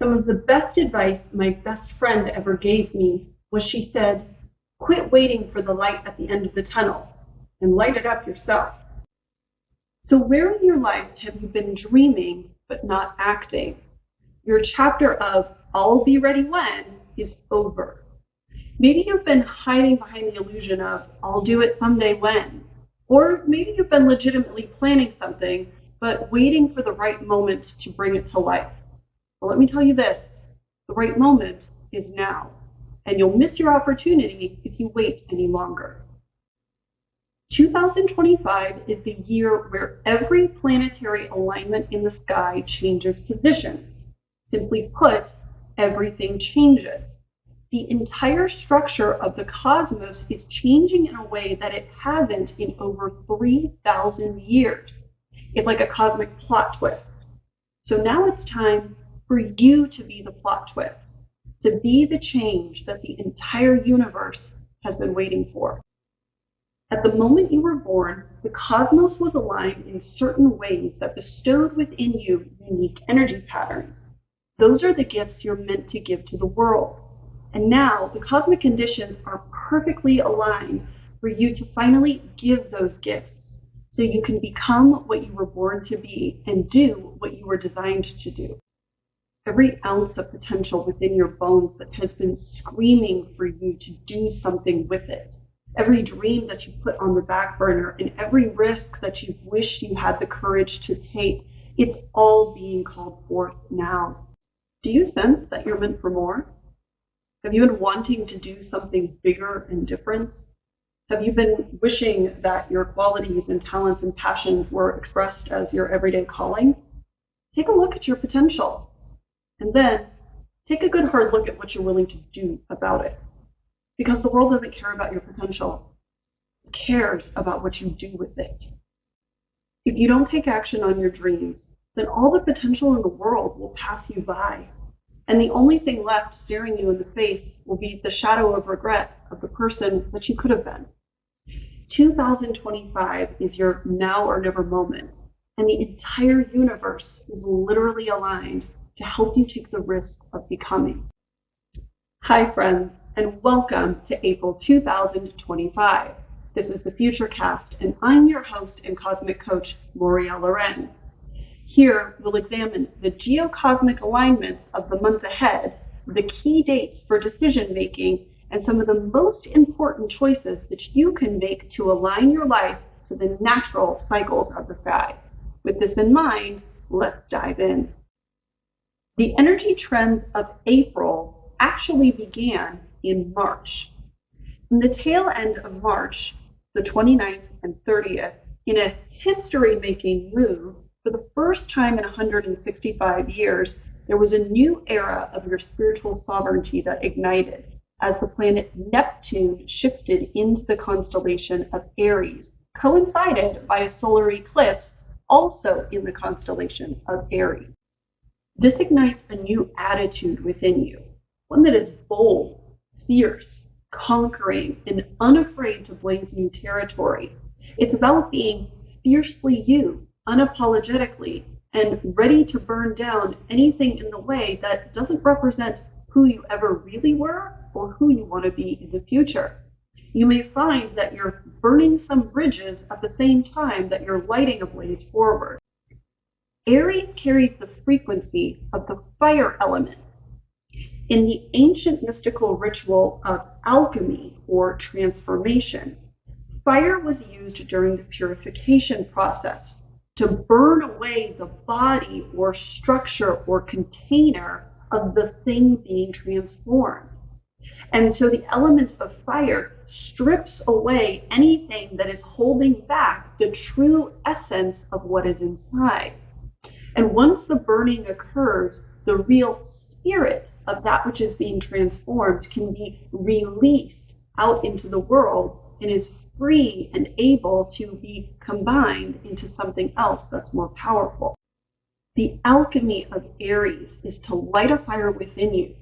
Some of the best advice my best friend ever gave me was she said, quit waiting for the light at the end of the tunnel and light it up yourself. So where in your life have you been dreaming but not acting? Your chapter of I'll be ready when is over. Maybe you've been hiding behind the illusion of I'll do it someday when. Or maybe you've been legitimately planning something but waiting for the right moment to bring it to life. Well, let me tell you this, the right moment is now, and you'll miss your opportunity if you wait any longer. 2025 is the year where every planetary alignment in the sky changes positions. Simply put, everything changes. The entire structure of the cosmos is changing in a way that it hasn't in over 3,000 years. It's like a cosmic plot twist. So now it's time for you to be the plot twist, to be the change that the entire universe has been waiting for. At the moment you were born, the cosmos was aligned in certain ways that bestowed within you unique energy patterns. Those are the gifts you're meant to give to the world. And now the cosmic conditions are perfectly aligned for you to finally give those gifts so you can become what you were born to be and do what you were designed to do. Every ounce of potential within your bones that has been screaming for you to do something with it. Every dream that you put on the back burner and every risk that you wish you had the courage to take, it's all being called forth now. Do you sense that you're meant for more? Have you been wanting to do something bigger and different? Have you been wishing that your qualities and talents and passions were expressed as your everyday calling? Take a look at your potential. And then take a good hard look at what you're willing to do about it. Because the world doesn't care about your potential. It cares about what you do with it. If you don't take action on your dreams, then all the potential in the world will pass you by. And the only thing left staring you in the face will be the shadow of regret of the person that you could have been. 2025 is your now or never moment, and the entire universe is literally aligned to help you take the risk of becoming. Hi friends, and welcome to April 2025. This is the Futurecast, and I'm your host and cosmic coach, Maurielle. Here, we'll examine the geocosmic alignments of the month ahead, the key dates for decision making, and some of the most important choices that you can make to align your life to the natural cycles of the sky. With this in mind, let's dive in. The energy trends of April actually began in March. From the tail end of March, the 29th and 30th, in a history-making move, for the first time in 165 years, there was a new era of your spiritual sovereignty that ignited as the planet Neptune shifted into the constellation of Aries, coincided by a solar eclipse also in the constellation of Aries. This ignites a new attitude within you, one that is bold, fierce, conquering, and unafraid to blaze new territory. It's about being fiercely you, unapologetically, and ready to burn down anything in the way that doesn't represent who you ever really were or who you want to be in the future. You may find that you're burning some bridges at the same time that you're lighting a blaze forward. Aries carries the frequency of the fire element. In the ancient mystical ritual of alchemy or transformation, fire was used during the purification process to burn away the body or structure or container of the thing being transformed. And so the element of fire strips away anything that is holding back the true essence of what is inside. And once the burning occurs, the real spirit of that which is being transformed can be released out into the world and is free and able to be combined into something else that's more powerful. The alchemy of Aries is to light a fire within you,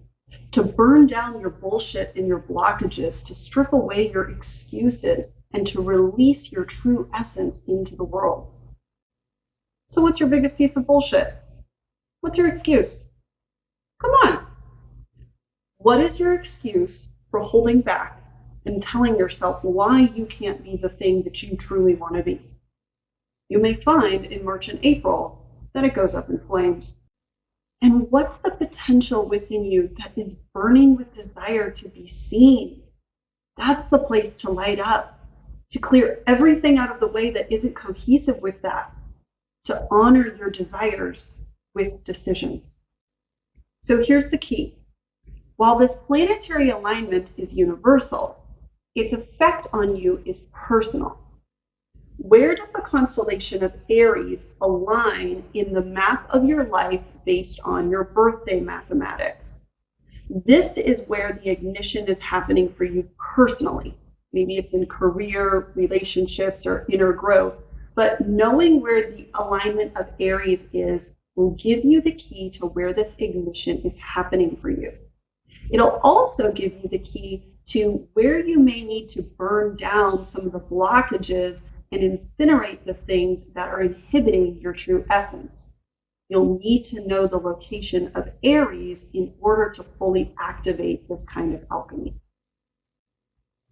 to burn down your bullshit and your blockages, to strip away your excuses, and to release your true essence into the world. So what's your biggest piece of bullshit? What's your excuse? Come on. What is your excuse for holding back and telling yourself why you can't be the thing that you truly want to be? You may find in March and April that it goes up in flames. And what's the potential within you that is burning with desire to be seen? That's the place to light up, to clear everything out of the way that isn't cohesive with that, to honor your desires with decisions. So here's the key. While this planetary alignment is universal, its effect on you is personal. Where does the constellation of Aries align in the map of your life based on your birthday mathematics? This is where the ignition is happening for you personally. Maybe it's in career, relationships, or inner growth, but knowing where the alignment of Aries is will give you the key to where this ignition is happening for you. It'll also give you the key to where you may need to burn down some of the blockages and incinerate the things that are inhibiting your true essence. You'll need to know the location of Aries in order to fully activate this kind of alchemy.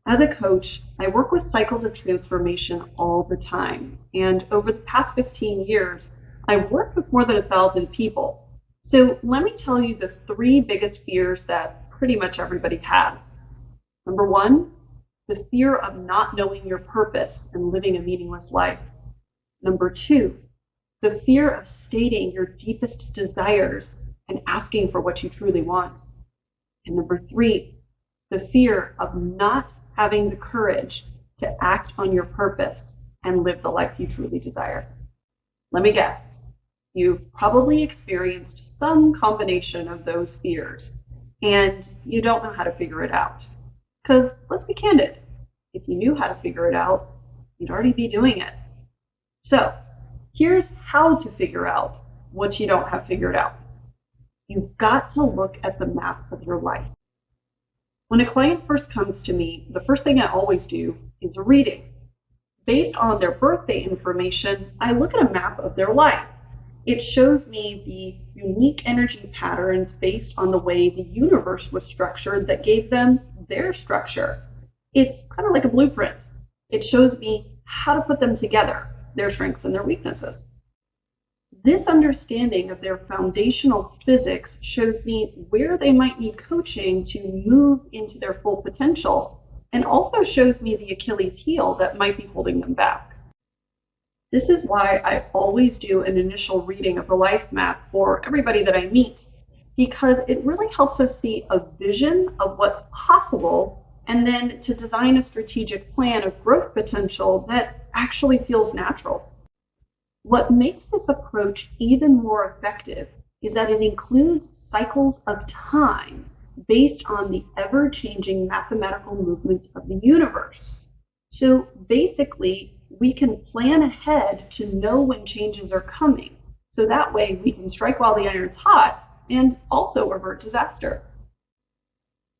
As a coach, I work with cycles of transformation all the time. And over the past 15 years, I've worked with more than 1,000 people. So let me tell you the 3 biggest fears that pretty much everybody has. Number 1, the fear of not knowing your purpose and living a meaningless life. Number 2, the fear of stating your deepest desires and asking for what you truly want. And number 3, the fear of not having the courage to act on your purpose and live the life you truly desire. Let me guess, you've probably experienced some combination of those fears, and you don't know how to figure it out. Because let's be candid, if you knew how to figure it out, you'd already be doing it. So here's how to figure out what you don't have figured out. You've got to look at the map of your life. When a client first comes to me, the first thing I always do is a reading. Based on their birthday information, I look at a map of their life. It shows me the unique energy patterns based on the way the universe was structured that gave them their structure. It's kind of like a blueprint. It shows me how to put them together, their strengths and their weaknesses. This understanding of their foundational physics shows me where they might need coaching to move into their full potential, and also shows me the Achilles heel that might be holding them back. This is why I always do an initial reading of the life map for everybody that I meet, because it really helps us see a vision of what's possible and then to design a strategic plan of growth potential that actually feels natural. What makes this approach even more effective is that it includes cycles of time based on the ever-changing mathematical movements of the universe. So basically, we can plan ahead to know when changes are coming. So that way we can strike while the iron's hot and also avert disaster.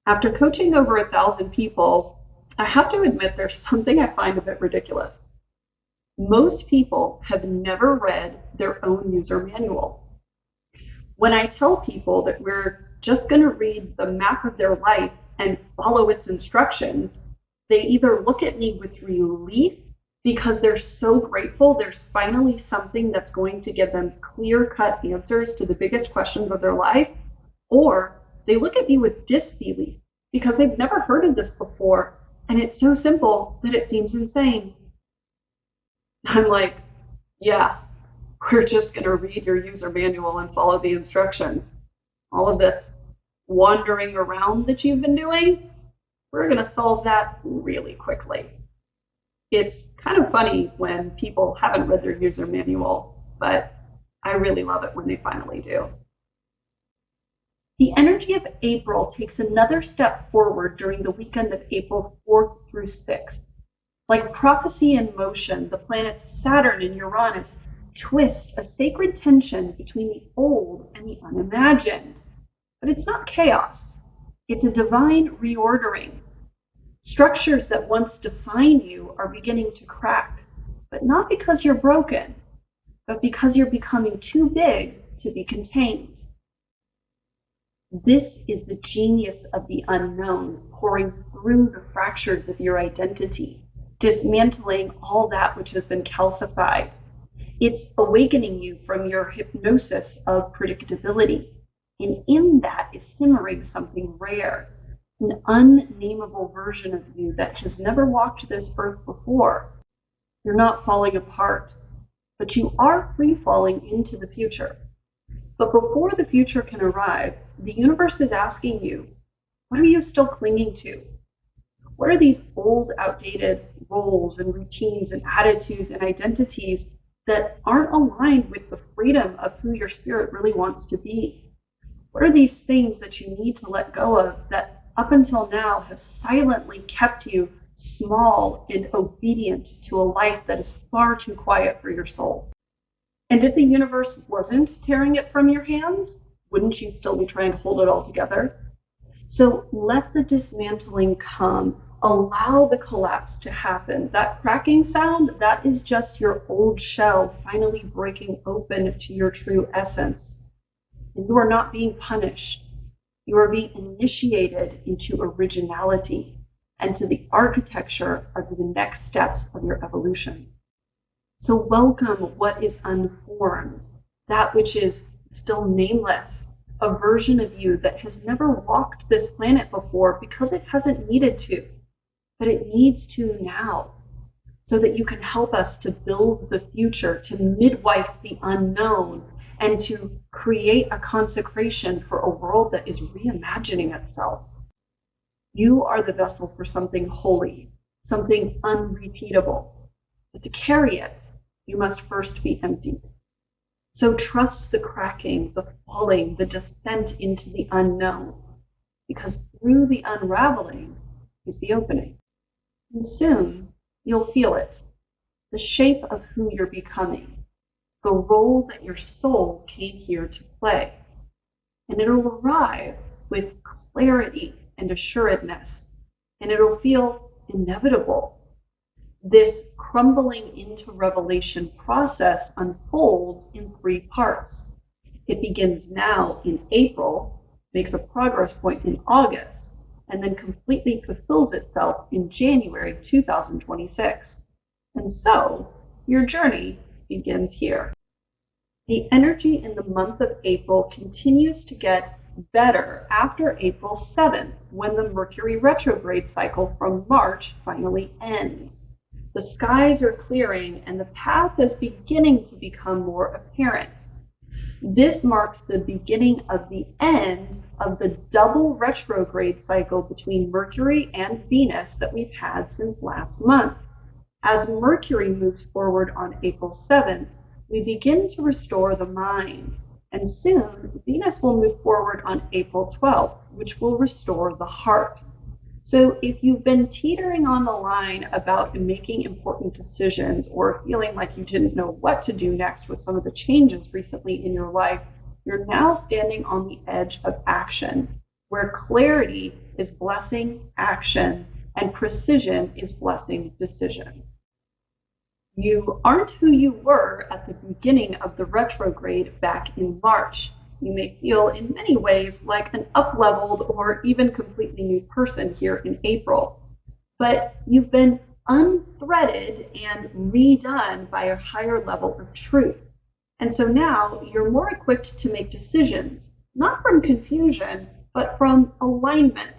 After coaching over 1,000 people, I have to admit there's something I find a bit ridiculous. Most people have never read their own user manual. When I tell people that we're just going to read the map of their life and follow its instructions, they either look at me with relief because they're so grateful there's finally something that's going to give them clear-cut answers to the biggest questions of their life, or they look at me with disbelief because they've never heard of this before and it's so simple that it seems insane. I'm like, yeah, we're just going to read your user manual and follow the instructions. All of this wandering around that you've been doing, we're going to solve that really quickly. It's kind of funny when people haven't read their user manual, but I really love it when they finally do. The energy of April takes another step forward during the weekend of April 4th through 6th. Like prophecy in motion, the planets Saturn and Uranus twist a sacred tension between the old and the unimagined. But it's not chaos. It's a divine reordering. Structures that once defined you are beginning to crack, but not because you're broken, but because you're becoming too big to be contained. This is the genius of the unknown pouring through the fractures of your identity, dismantling all that which has been calcified. It's awakening you from your hypnosis of predictability. And in that is simmering something rare, an unnameable version of you that has never walked this earth before. You're not falling apart, but you are free falling into the future. But before the future can arrive, the universe is asking you, what are you still clinging to? What are these old, outdated roles and routines and attitudes and identities that aren't aligned with the freedom of who your spirit really wants to be? What are these things that you need to let go of that up until now have silently kept you small and obedient to a life that is far too quiet for your soul? And if the universe wasn't tearing it from your hands, wouldn't you still be trying to hold it all together? So let the dismantling come. Allow the collapse to happen. That cracking sound, that is just your old shell finally breaking open to your true essence. And you are not being punished. You are being initiated into originality and to the architecture of the next steps of your evolution. So welcome what is unformed, that which is still nameless, a version of you that has never walked this planet before because it hasn't needed to, but it needs to now, so that you can help us to build the future, to midwife the unknown, and to create a consecration for a world that is reimagining itself. You are the vessel for something holy, something unrepeatable. But to carry it, you must first be emptied. So trust the cracking, the falling, the descent into the unknown, because through the unraveling is the opening. And soon you'll feel it, the shape of who you're becoming, the role that your soul came here to play. And it'll arrive with clarity and assuredness, and it'll feel inevitable. This crumbling into revelation process unfolds in 3 parts. It begins now in April, makes a progress point in August, and then completely fulfills itself in January 2026. And so, your journey begins here. The energy in the month of April continues to get better after April 7th, when the Mercury retrograde cycle from March finally ends. The skies are clearing and the path is beginning to become more apparent. This marks the beginning of the end of the double retrograde cycle between Mercury and Venus that we've had since last month. As Mercury moves forward on April 7th, we begin to restore the mind, and soon Venus will move forward on April 12th, which will restore the heart. So if you've been teetering on the line about making important decisions or feeling like you didn't know what to do next with some of the changes recently in your life, you're now standing on the edge of action, where clarity is blessing action and precision is blessing decision. You aren't who you were at the beginning of the retrograde back in March. You may feel in many ways like an up-leveled or even completely new person here in April. But you've been unthreaded and redone by a higher level of truth. And so now you're more equipped to make decisions, not from confusion, but from alignment.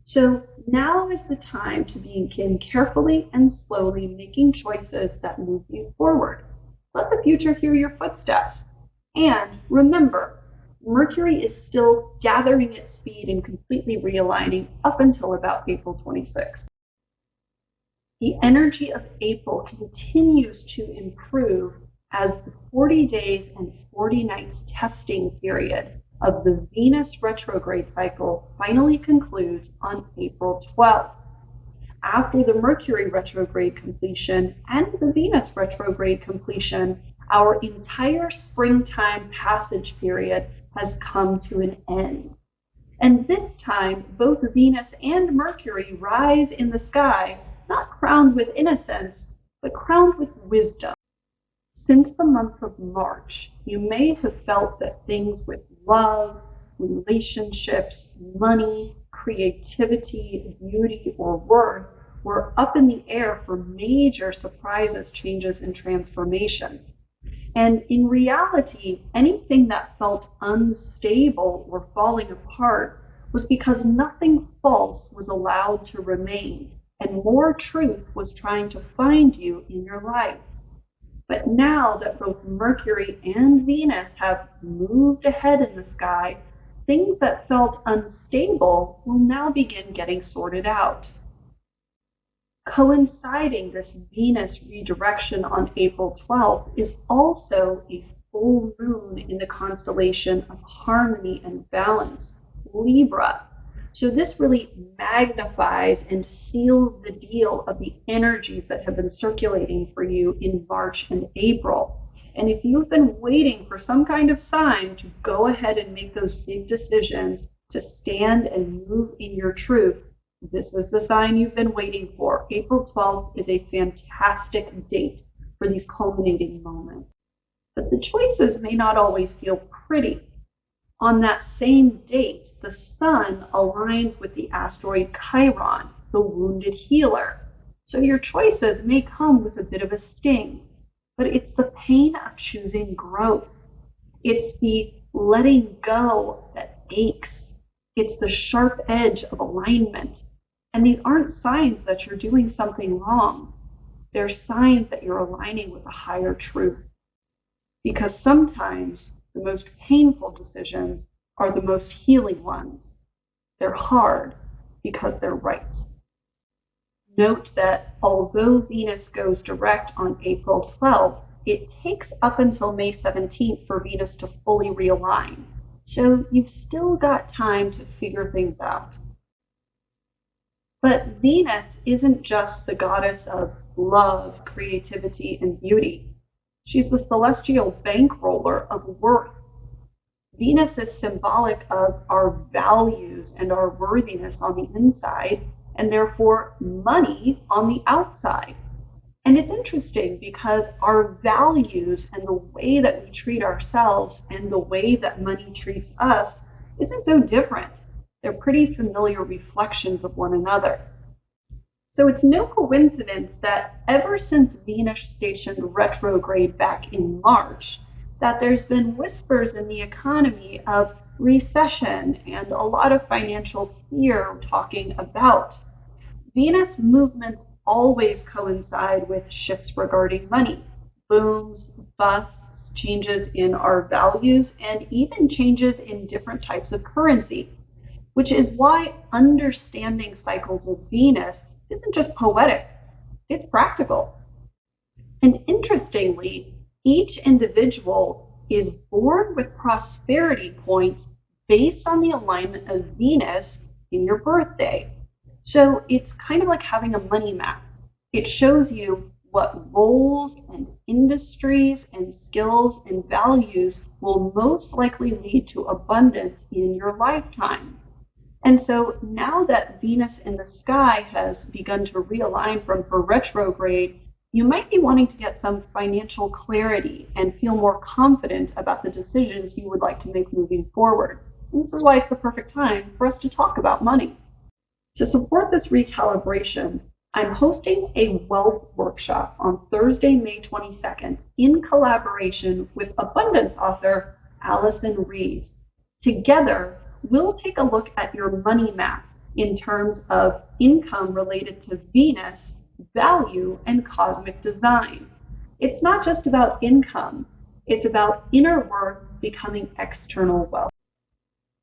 So now is the time to begin carefully and slowly making choices that move you forward. Let the future hear your footsteps. And remember, Mercury is still gathering its speed and completely realigning up until about April 26th. The energy of April continues to improve as the 40 days and 40 nights testing period of the Venus retrograde cycle finally concludes on April 12th. After the Mercury retrograde completion and the Venus retrograde completion, our entire springtime passage period has come to an end. And this time, both Venus and Mercury rise in the sky, not crowned with innocence, but crowned with wisdom. Since the month of March, you may have felt that things with love, relationships, money, creativity, beauty, or worth were up in the air for major surprises, changes, and transformations. And in reality, anything that felt unstable or falling apart was because nothing false was allowed to remain, and more truth was trying to find you in your life. But now that both Mercury and Venus have moved ahead in the sky, things that felt unstable will now begin getting sorted out. Coinciding this Venus redirection on April 12th is also a full moon in the constellation of harmony and balance, Libra. So this really magnifies and seals the deal of the energies that have been circulating for you in March and April. And if you've been waiting for some kind of sign to go ahead and make those big decisions, to stand and move in your truth, this is the sign you've been waiting for. April 12th is a fantastic date for these culminating moments. But the choices may not always feel pretty. On that same date, the sun aligns with the asteroid Chiron, the wounded healer. So your choices may come with a bit of a sting, but it's the pain of choosing growth. It's the letting go that aches. It's the sharp edge of alignment. And these aren't signs that you're doing something wrong. They're signs that you're aligning with a higher truth. Because sometimes the most painful decisions are the most healing ones. They're hard because they're right. Note that although Venus goes direct on April 12th, it takes up until May 17th for Venus to fully realign. So you've still got time to figure things out. But Venus isn't just the goddess of love, creativity, and beauty. She's the celestial bankroller of worth. Venus is symbolic of our values and our worthiness on the inside, and therefore money on the outside. And it's interesting because our values and the way that we treat ourselves and the way that money treats us isn't so different. They're pretty familiar reflections of one another. So it's no coincidence that ever since Venus stationed retrograde back in March, that there's been whispers in the economy of recession and a lot of financial fear talking about. Venus movements always coincide with shifts regarding money, booms, busts, changes in our values, and even changes in different types of currency, which is why understanding cycles of Venus isn't just poetic, it's practical. And interestingly, each individual is born with prosperity points based on the alignment of Venus in your birthday. So it's kind of like having a money map. It shows you what roles and industries and skills and values will most likely lead to abundance in your lifetime. And so now that Venus in the sky has begun to realign from her retrograde, you might be wanting to get some financial clarity and feel more confident about the decisions you would like to make moving forward. And this is why it's the perfect time for us to talk about money. To support this recalibration, I'm hosting a wealth workshop on Thursday, May 22nd, in collaboration with abundance author Allison Reeves. Together, we'll take a look at your money map in terms of income related to Venus, value, and cosmic design. It's not just about income, it's about inner worth becoming external wealth.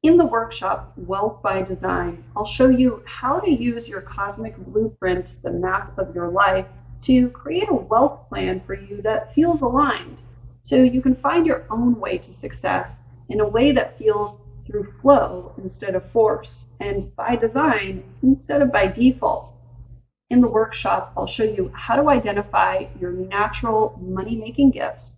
In the workshop, Wealth by Design, I'll show you how to use your cosmic blueprint, the map of your life, to create a wealth plan for you that feels aligned, so you can find your own way to success in a way that feels through flow instead of force, and by design instead of by default. In the workshop, I'll show you how to identify your natural money-making gifts,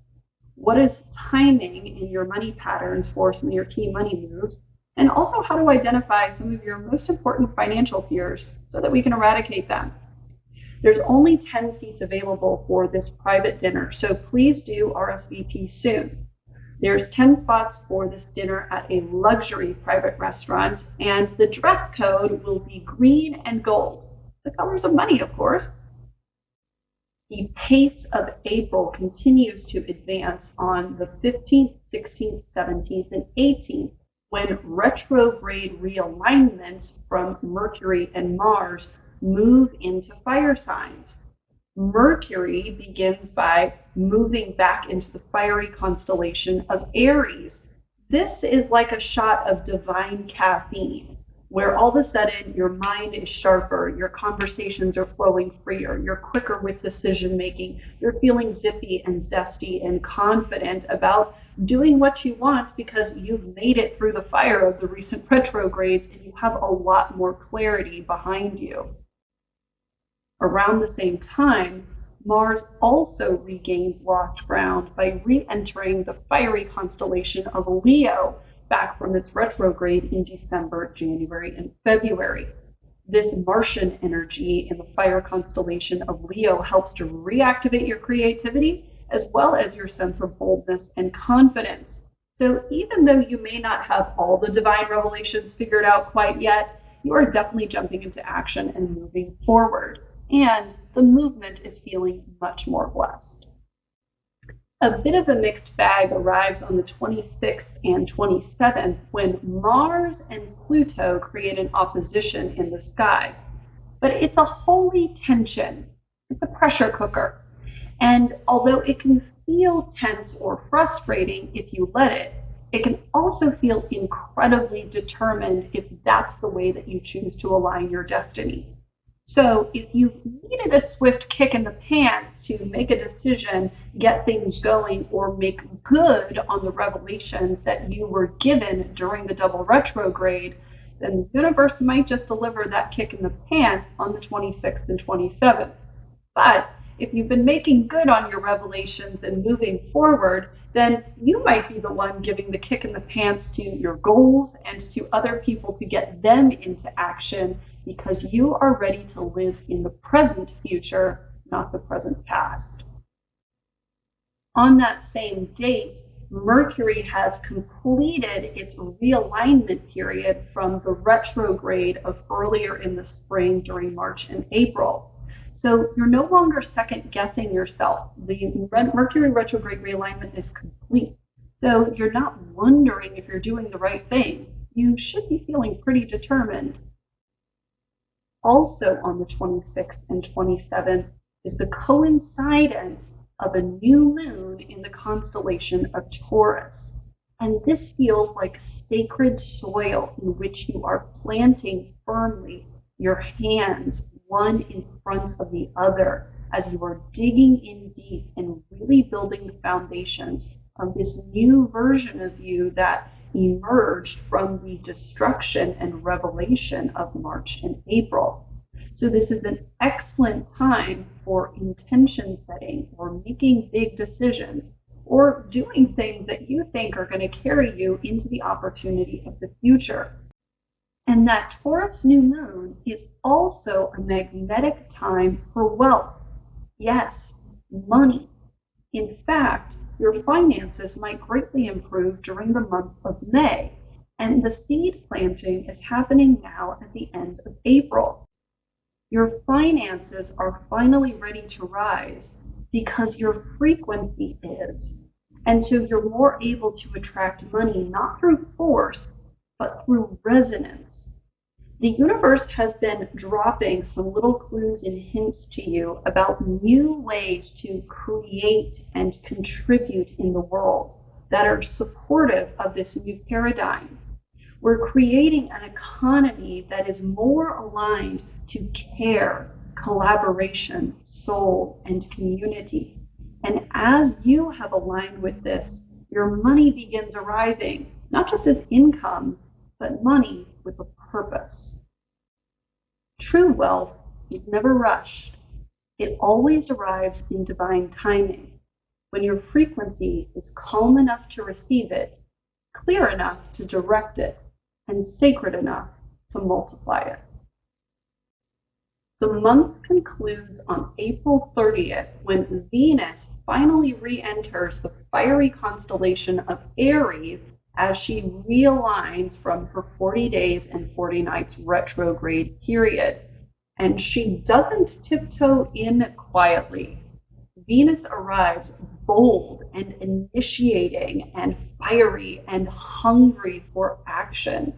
what is timing in your money patterns for some of your key money moves, and also how to identify some of your most important financial fears so that we can eradicate them. There's only 10 seats available for this private dinner, so please do RSVP soon. There's 10 spots for this dinner at a luxury private restaurant, and the dress code will be green and gold. The colors of money, of course. The pace of April continues to advance on the 15th, 16th, 17th, and 18th, when retrograde realignments from Mercury and Mars move into fire signs. Mercury begins by moving back into the fiery constellation of Aries. This is like a shot of divine caffeine, where all of a sudden your mind is sharper, your conversations are flowing freer, you're quicker with decision making, you're feeling zippy and zesty and confident about doing what you want because you've made it through the fire of the recent retrogrades and you have a lot more clarity behind you. Around the same time, Mars also regains lost ground by re-entering the fiery constellation of Leo back from its retrograde in December, January, and February. This Martian energy in the fire constellation of Leo helps to reactivate your creativity as well as your sense of boldness and confidence. So even though you may not have all the divine revelations figured out quite yet, you are definitely jumping into action and moving forward. And the movement is feeling much more blessed. A bit of a mixed bag arrives on the 26th and 27th when Mars and Pluto create an opposition in the sky. But it's a holy tension. It's a pressure cooker. And although it can feel tense or frustrating if you let it, it can also feel incredibly determined if that's the way that you choose to align your destiny. So if you needed a swift kick in the pants to make a decision, get things going, or make good on the revelations that you were given during the double retrograde, then the universe might just deliver that kick in the pants on the 26th and 27th. But if you've been making good on your revelations and moving forward, then you might be the one giving the kick in the pants to your goals and to other people to get them into action because you are ready to live in the present future, not the present past. On that same date, Mercury has completed its realignment period from the retrograde of earlier in the spring during March and April. So you're no longer second guessing yourself. The Mercury retrograde realignment is complete. So you're not wondering if you're doing the right thing. You should be feeling pretty determined. Also on the 26th and 27th is the coincidence of a new moon in the constellation of Taurus. And this feels like sacred soil in which you are planting firmly your hands one in front of the other as you are digging in deep and really building the foundations of this new version of you that emerged from the destruction and revelation of March and April. So this is an excellent time for intention setting or making big decisions or doing things that you think are going to carry you into the opportunity of the future. And that Taurus new moon is also a magnetic time for wealth. Yes, money. In fact, your finances might greatly improve during the month of May, and the seed planting is happening now at the end of April. Your finances are finally ready to rise because your frequency is. And so you're more able to attract money not through force, but through resonance. The universe has been dropping some little clues and hints to you about new ways to create and contribute in the world that are supportive of this new paradigm. We're creating an economy that is more aligned to care, collaboration, soul, and community. And as you have aligned with this, your money begins arriving, not just as income, but money with a purpose. True wealth is never rushed. It always arrives in divine timing, when your frequency is calm enough to receive it, clear enough to direct it, and sacred enough to multiply it. The month concludes on April 30th when Venus finally re-enters the fiery constellation of Aries as she realigns from her 40 days and 40 nights retrograde period. And she doesn't tiptoe in quietly. Venus arrives bold and initiating and fiery and hungry for action.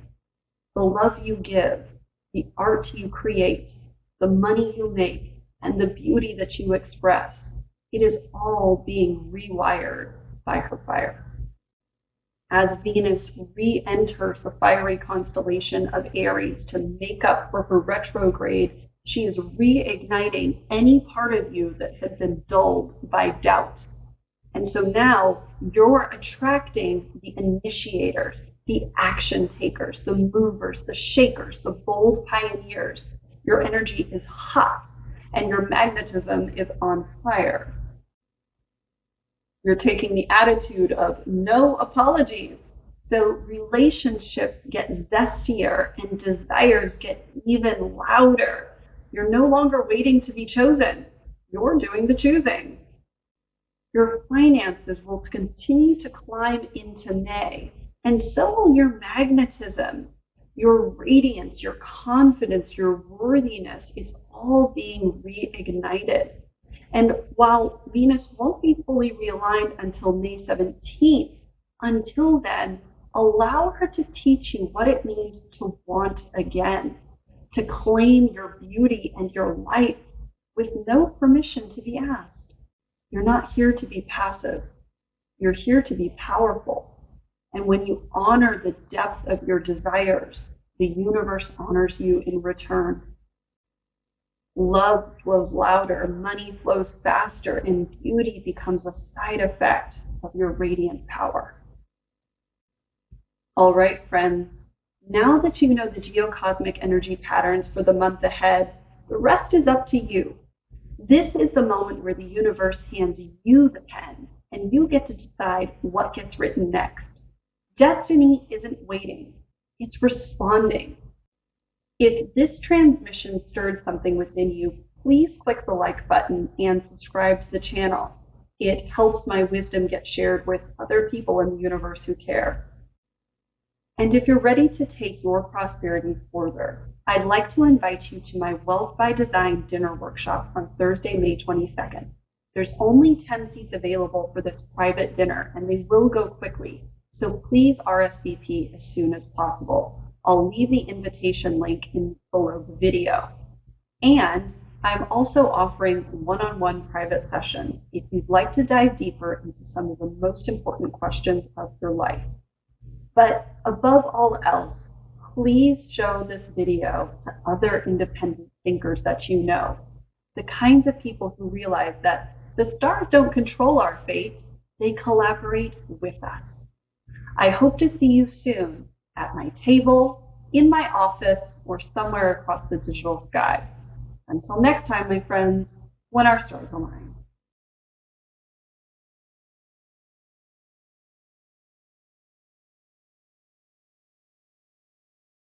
The love you give, the art you create, the money you make, and the beauty that you express, it is all being rewired by her fire. As Venus re-enters the fiery constellation of Aries to make up for her retrograde, she is reigniting any part of you that had been dulled by doubt. And so now you're attracting the initiators, the action takers, the movers, the shakers, the bold pioneers. Your energy is hot and your magnetism is on fire. You're taking the attitude of no apologies. So relationships get zestier and desires get even louder. You're no longer waiting to be chosen. You're doing the choosing. Your finances will continue to climb into May, and so will your magnetism, your radiance, your confidence, your worthiness. It's all being reignited. And while Venus won't be fully realigned until May 17th, until then, allow her to teach you what it means to want again, to claim your beauty and your life with no permission to be asked. You're not here to be passive. You're here to be powerful. And when you honor the depth of your desires, the universe honors you in return. Love flows louder, money flows faster, and beauty becomes a side effect of your radiant power. All right, friends, now that you know the geocosmic energy patterns for the month ahead, the rest is up to you. This is the moment where the universe hands you the pen, and you get to decide what gets written next. Destiny isn't waiting, it's responding. If this transmission stirred something within you, please click the like button and subscribe to the channel. It helps my wisdom get shared with other people in the universe who care. And if you're ready to take your prosperity further, I'd like to invite you to my Wealth by Design dinner workshop on Thursday, May 22nd. There's only 10 seats available for this private dinner, and they will go quickly, so please RSVP as soon as possible. I'll leave the invitation link below the video. And I'm also offering one-on-one private sessions if you'd like to dive deeper into some of the most important questions of your life. But above all else, please show this video to other independent thinkers that you know, the kinds of people who realize that the stars don't control our fate, they collaborate with us. I hope to see you soon at my table, in my office, or somewhere across the digital sky. Until next time, my friends, when our stars align.